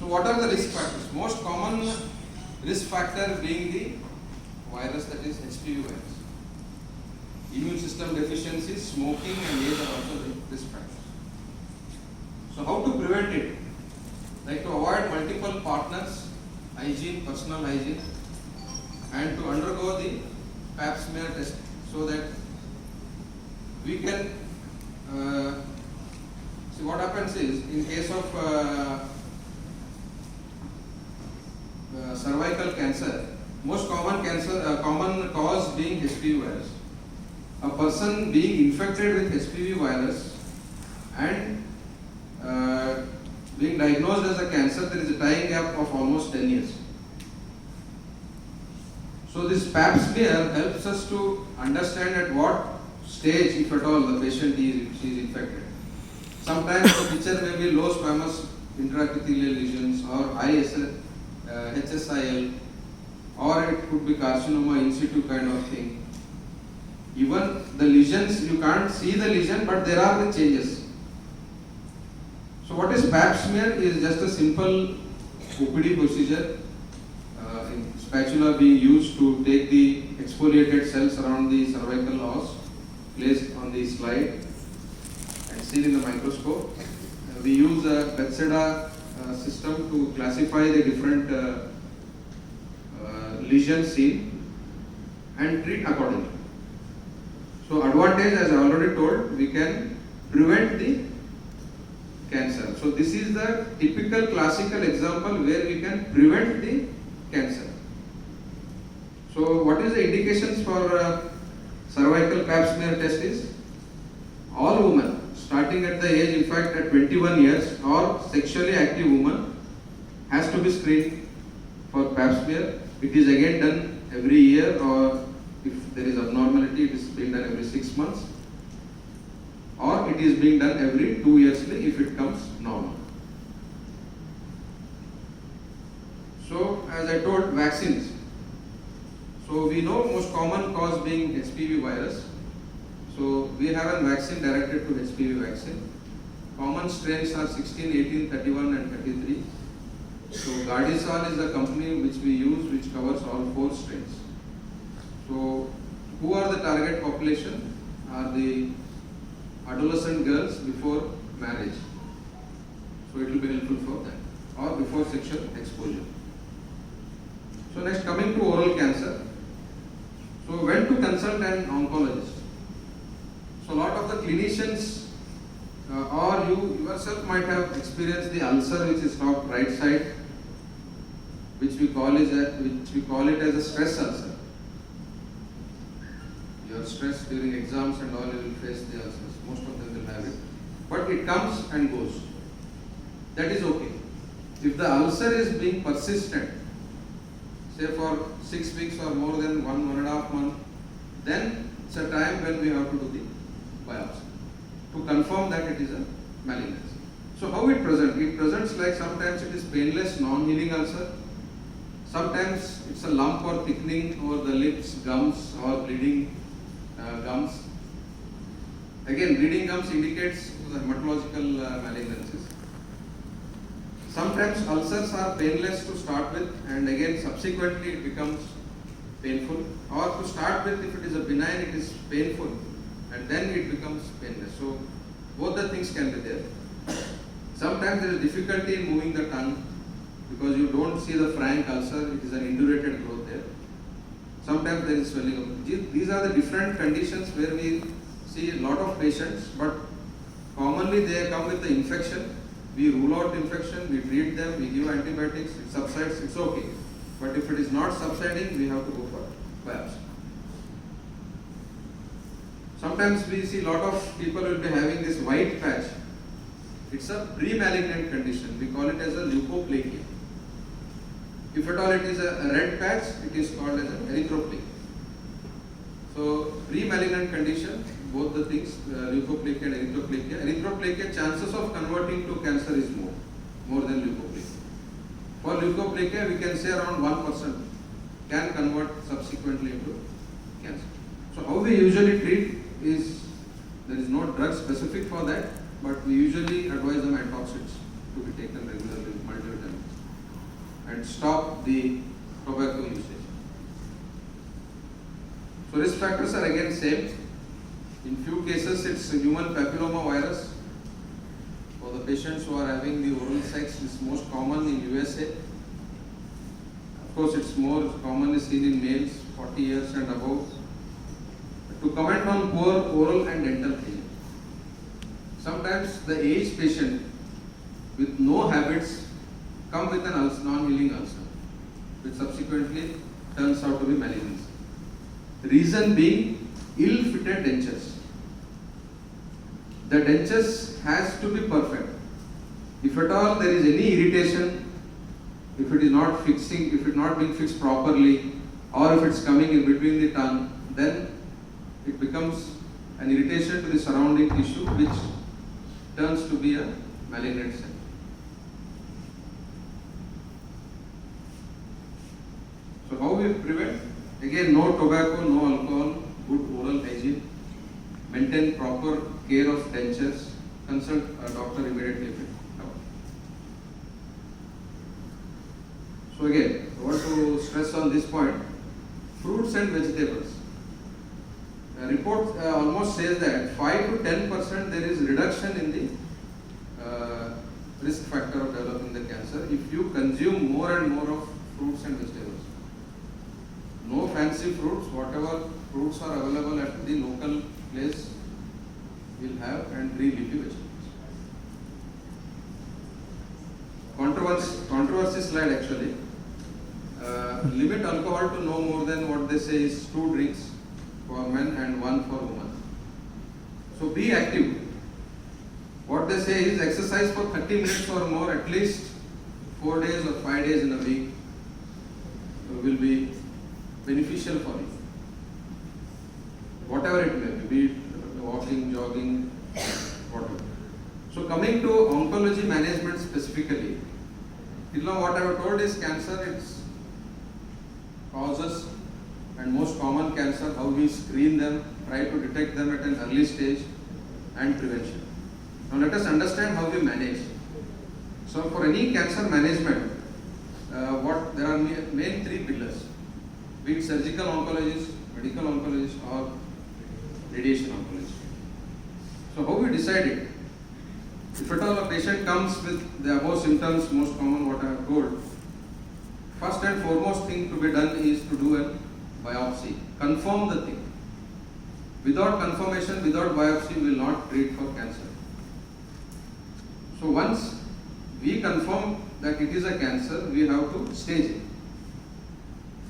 So what are the risk factors? Most common risk factor being the virus, that is HPV virus. Immune system deficiencies, smoking and age are also the risk factors. So how to prevent it? Like to avoid multiple partners, hygiene, personal hygiene, and to undergo the pap smear test so that we can see what happens is in case of cervical cancer, most common common cause being HPV virus. A person being infected with HPV virus and being diagnosed as a cancer, there is a time gap of almost 10 years. So this pap smear helps us to understand at what stage, if at all, the patient is infected. Sometimes the picture may be low squamous intraepithelial lesions or high HSIL, or it could be carcinoma in situ kind of thing. Even the lesions, you can't see the lesion, but there are the changes. So what is pap smear is just a simple OPD procedure. Spatula being used to take the exfoliated cells around the cervical os, placed on the slide and seen in the microscope. We use a Bethesda system to classify the different lesions seen and treat accordingly. So advantage, as I already told, we can prevent the cancer. So this is the typical classical example where we can prevent the cancer. So what is the indications for cervical pap smear test is all women starting at the age, in fact at 21 years, or sexually active woman has to be screened for pap smear. It is again done every year, or if there is abnormality, it is being done every 6 months, or it is being done every 2 years if it comes normal. So as I told, vaccines. So we know most common cause being HPV virus. So we have a vaccine directed to HPV vaccine. Common strains are 16, 18, 31 and 33. So Gardasil is the company which we use, which covers all 4 strains. So who are the target population? Are the adolescent girls before marriage. So it will be helpful for that, or before sexual exposure. So next, coming to oral cancer. So when to consult an oncologist? So a lot of the clinicians or you yourself might have experienced the ulcer which is top right side, which we call it as a stress ulcer. Your stress during exams and all, you will face the ulcers. Most of them will have it, but it comes and goes. That is okay. If the ulcer is being persistent, say for 6 weeks or more than 1.5 months, then it's a time when we have to do the biopsy to confirm that it is a malignancy. So how it presents? It presents like sometimes it is painless, non-healing ulcer. Sometimes it's a lump or thickening over the lips, gums, or bleeding gums. Again, bleeding gums indicates the hematological malignancies. Sometimes ulcers are painless to start with, and again subsequently it becomes painful. Or to start with, if it is a benign, it is painful, and then it becomes painless. So both the things can be there. Sometimes there is difficulty in moving the tongue because you don't see the frank ulcer, it is an indurated growth there. Sometimes there is swelling of. These are the different conditions where we see a lot of patients, but commonly they come with the infection. We rule out infection, we treat them, we give antibiotics, it subsides, it's okay. But if it is not subsiding, we have to go for biopsy. Sometimes we see a lot of people will be having this white patch. It's a pre-malignant condition. We call it as a leukoplakia. If at all it is a red patch, it is called as an erythroplakia. So pre-malignant condition, both the things, leukoplakia and erythroplakia. Erythroplakia, chances of converting to cancer is more than leukoplakia. For leukoplakia, we can say around 1% can convert subsequently into cancer. So how we usually treat is, there is no drug specific for that, but we usually advise them antioxidants to be taken regularly, multivitamins. and stop the tobacco usage. So risk factors are again same. In few cases it's human papilloma virus. For the patients who are having the oral sex, it's most common in USA. Of course, it's more commonly seen in males 40 years and above. To comment on poor oral and dental hygiene. Sometimes the aged patient with no habits come with an non-healing ulcer, which subsequently turns out to be malignancy. The reason being ill-fitted dentures. The dentures has to be perfect. If at all there is any irritation, if it is not fixing, if it not being fixed properly, or if it's coming in between the tongue, then it becomes an irritation to the surrounding tissue, which turns to be a malignant cell. So how we prevent? Again, no tobacco, no alcohol, good oral hygiene, maintain proper care of dentures, consult a doctor immediately if it comes. So again, I want to stress on this point, fruits and vegetables. A report almost says that 5 to 10% there is reduction in the risk factor of developing the cancer if you consume more and more of fruits and vegetables. No fancy fruits, whatever fruits are available at the local place will have, and green leafy vegetables. Controversy slide actually. Limit alcohol to no more than what they say is 2 drinks for men and 1 for women. So be active. What they say is exercise for 30 minutes or more at least 4 days or 5 days in a week will be beneficial for you. Whatever it may be it walking, jogging, whatever. So coming to oncology management specifically, till now what I have told is cancer, its causes and most common cancer, how we screen them, try to detect them at an early stage, and prevention. Now let us understand how we manage. So for any cancer management, there are main 3 pillars, be it surgical oncologist, medical oncologist, or radiation oncologist. So how we decide it? If at all a patient comes with the above symptoms, most common what I have told, first and foremost thing to be done is to do a biopsy, confirm the thing. Without confirmation, without biopsy, we will not treat for cancer. So once we confirm that it is a cancer, we have to stage it.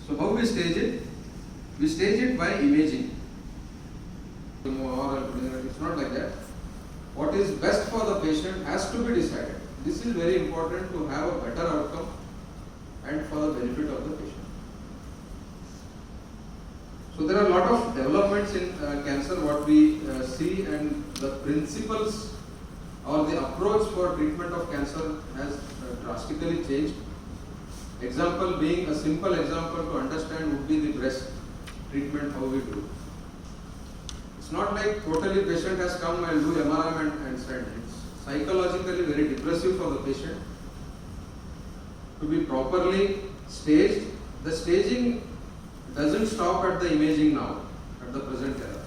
So how we stage it? We stage it by imaging. It's not like that. What is best for the patient has to be decided. This is very important to have a better outcome and for the benefit of the patient. So there are a lot of developments in cancer, what we see, and the principles or the approach for treatment of cancer has drastically changed. Example being, a simple example to understand would be the breast treatment, how we do. It's not like totally patient has come and do MRI and send. It's psychologically very depressive for the patient. To be properly staged, the staging doesn't stop at the imaging now, at the present era.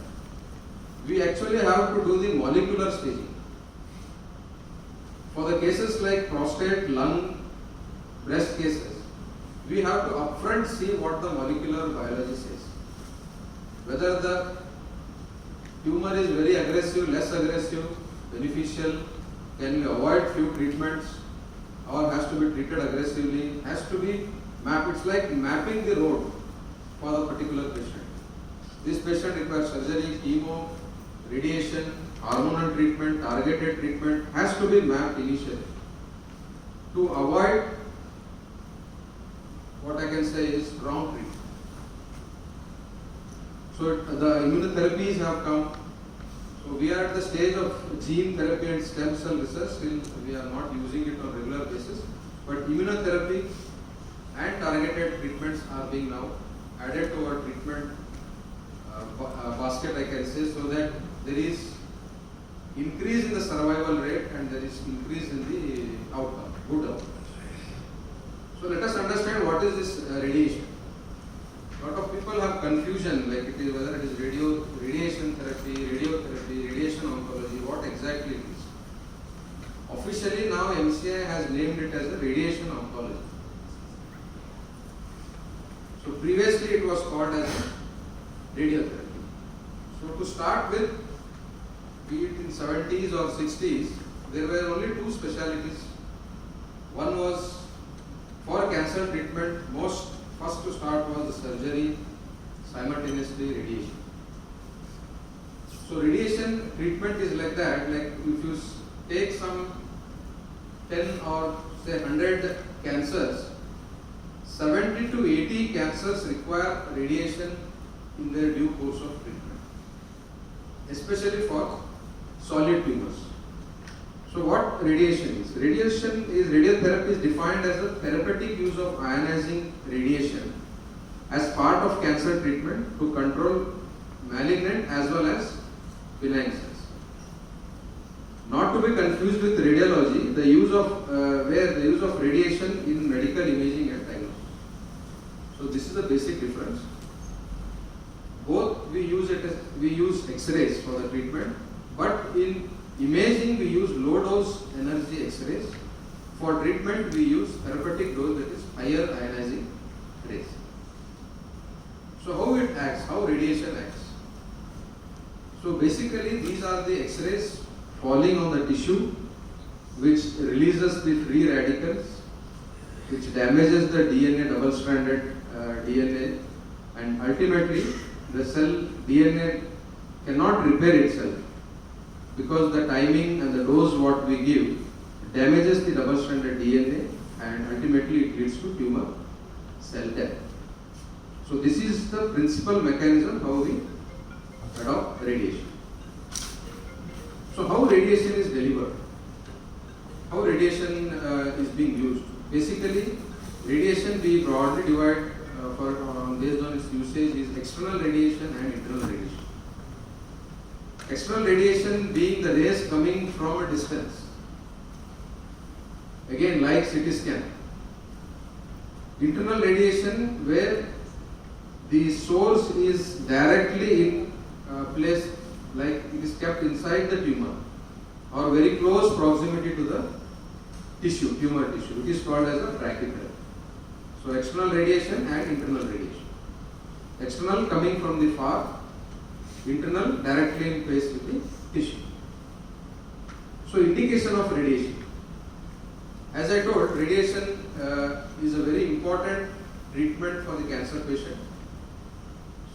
We actually have to do the molecular staging. For the cases like prostate, lung, breast cases, we have to upfront see what the molecular biology says. Whether the tumor is very aggressive, less aggressive, beneficial, can we avoid few treatments, or has to be treated aggressively, has to be mapped. It's like mapping the road for the particular patient. This patient requires surgery, chemo, radiation, hormonal treatment, targeted treatment, has to be mapped initially to avoid what I can say is wrong treatment. So the immunotherapies have come. So we are at the stage of gene therapy and stem cell research. Still we are not using it on regular basis. But immunotherapy and targeted treatments are being now added to our treatment basket, I can say, so that there is increase in the survival rate and there is increase in the outcome, good outcome. So let us understand what is this radiation. A lot of people have confusion, like it is whether it is radiation therapy, radiotherapy, radiation oncology, what exactly it is. Officially now MCI has named it as a radiation oncology. So previously it was called as radiotherapy. So to start with, be it in 70s or 60s, there were only two specialties. One was for cancer treatment, first to start was the surgery, simultaneously radiation. So radiation treatment is like that, like if you take some 10 or say 100 cancers, 70 to 80 cancers require radiation in their due course of treatment, especially for solid tumors. So what radiation is? Radiotherapy is defined as a therapeutic use of ionizing radiation as part of cancer treatment to control malignant as well as benign cells. Not to be confused with radiology, the use of radiation in medical imaging and diagnosis. So this is the basic difference. Both we use X-rays for the treatment, but in imaging we use low dose energy X-rays. For treatment we use therapeutic dose, that is higher ionizing rays. So how it acts, how radiation acts. So basically these are the X-rays falling on the tissue which releases the free radicals, which damages the DNA, double-stranded DNA, and ultimately the cell DNA cannot repair itself because the timing and the dose what we give damages the double-stranded DNA and ultimately it leads to tumor cell death. So this is the principal mechanism how we adopt radiation. So how radiation is delivered? How radiation is being used? Basically, radiation we broadly divide based on its usage is external radiation and internal radiation. External radiation being the rays coming from a distance. Again, like CT scan. Internal radiation where the source is directly in a place, like it is kept inside the tumor or very close proximity to the tissue, tumor tissue. It is called as a brachytherapy. So external radiation and internal radiation. External coming from the far, internal directly in place with the tissue. So indication of radiation. As I told, radiation is a very important treatment for the cancer patient.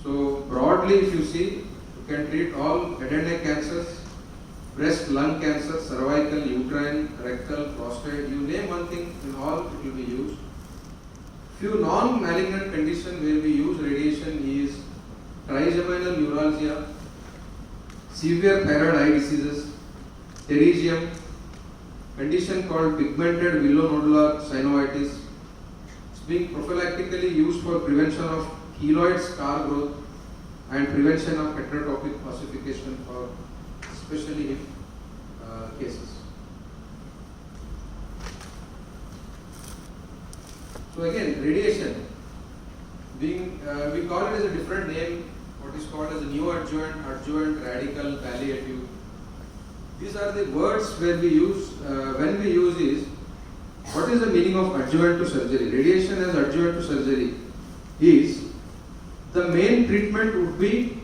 So broadly if you see, you can treat all head and neck cancers, breast, lung cancer, cervical, uterine, rectal, prostate, you name one thing, in all it will be used. Few non-malignant conditions where we use radiation is trigeminal neuralgia, severe thyroid eye diseases, pterygium, condition called pigmented villonodular synovitis. It's being prophylactically used for prevention of keloid scar growth and prevention of heterotopic ossification for especially in cases. So again, radiation being we call it as a different name, what is called as a neoadjuvant, adjuvant, radical, palliative. These are the words where we use when we use is what is the meaning of adjuvant to surgery. Radiation as adjuvant to surgery is the main treatment would be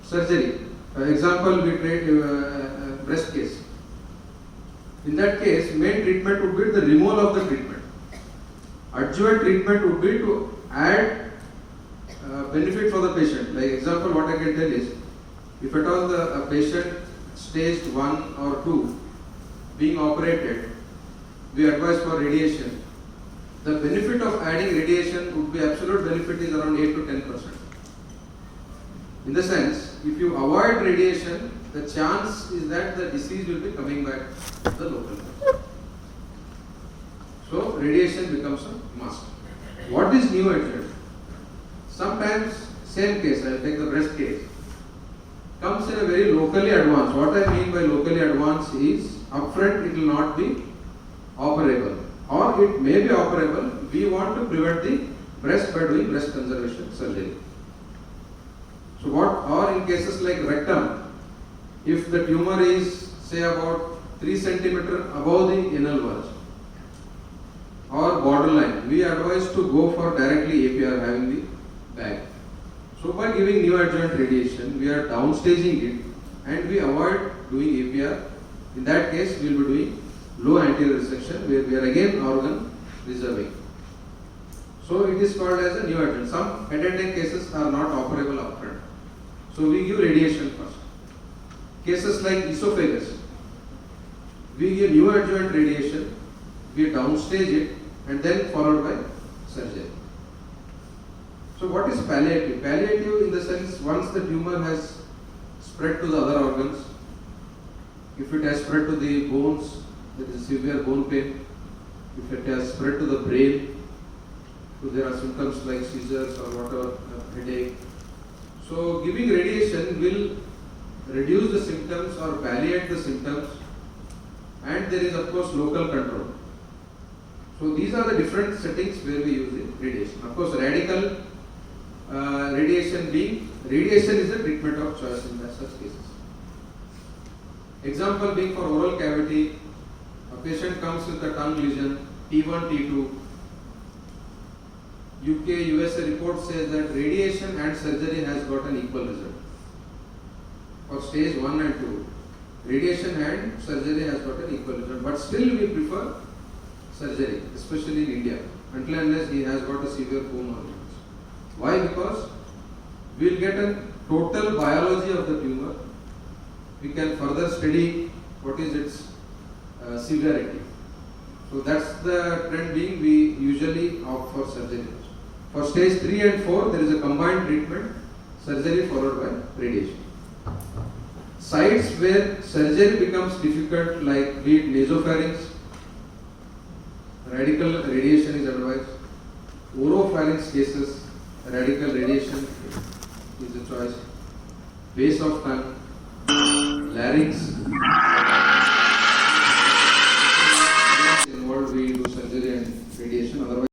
surgery. Example, we treat breast case. In that case, main treatment would be the removal of the treatment. Adjuvant treatment would be to add benefit for the patient. Like example, what I can tell is, if at all the patient stage 1 or 2 being operated, we advise for radiation. The benefit of adding radiation would be absolute benefit is around 8 to 10%. In the sense, if you avoid radiation, the chance is that the disease will be coming back to the local body. So radiation becomes a must. What is neoadjuvant? Sometimes same case, I will take the breast case, comes in a very locally advanced. What I mean by locally advanced is upfront it will not be operable. or it may be operable, we want to prevent the breast by doing breast conservation surgery. So what, or in cases like rectum, if the tumor is say about 3 centimeter above the anal verge or borderline, we advise to go for directly APR having the bag. So by giving neoadjuvant radiation, we are downstaging it and we avoid doing APR. In that case, we will be doing low anterior resection where we are again organ reserving. So it is called as a neoadjuvant. Some head and neck cases are not operable upfront. So we give radiation first. Cases like esophagus, we give neoadjuvant radiation, we downstage it and then followed by surgery. So what is palliative? Palliative in the sense once the tumor has spread to the other organs, if it has spread to the bones, there is severe bone pain. If it has spread to the brain, so there are symptoms like seizures or whatever, headache. So giving radiation will reduce the symptoms or palliate the symptoms, and there is of course local control. So these are the different settings where we use the radiation. Of course, radical radiation is the treatment of choice in such cases. Example being for oral cavity, a patient comes with a tongue lesion, T1, T2. UK, USA report says that radiation and surgery has got an equal result. For stage 1 and 2, radiation and surgery has got an equal result. But still we prefer surgery, especially in India, until unless he has got a severe bone or damage. Why? Because we will get a total biology of the tumor. We can further study what is its severity. So that's the trend being we usually opt for surgery. For stage 3 and 4, there is a combined treatment, surgery followed by radiation. Sites where surgery becomes difficult, like be it nasopharynx, radical radiation is advised. Oropharynx cases, radical radiation is a choice. Base of tongue, larynx, involved we do surgery and radiation. Otherwise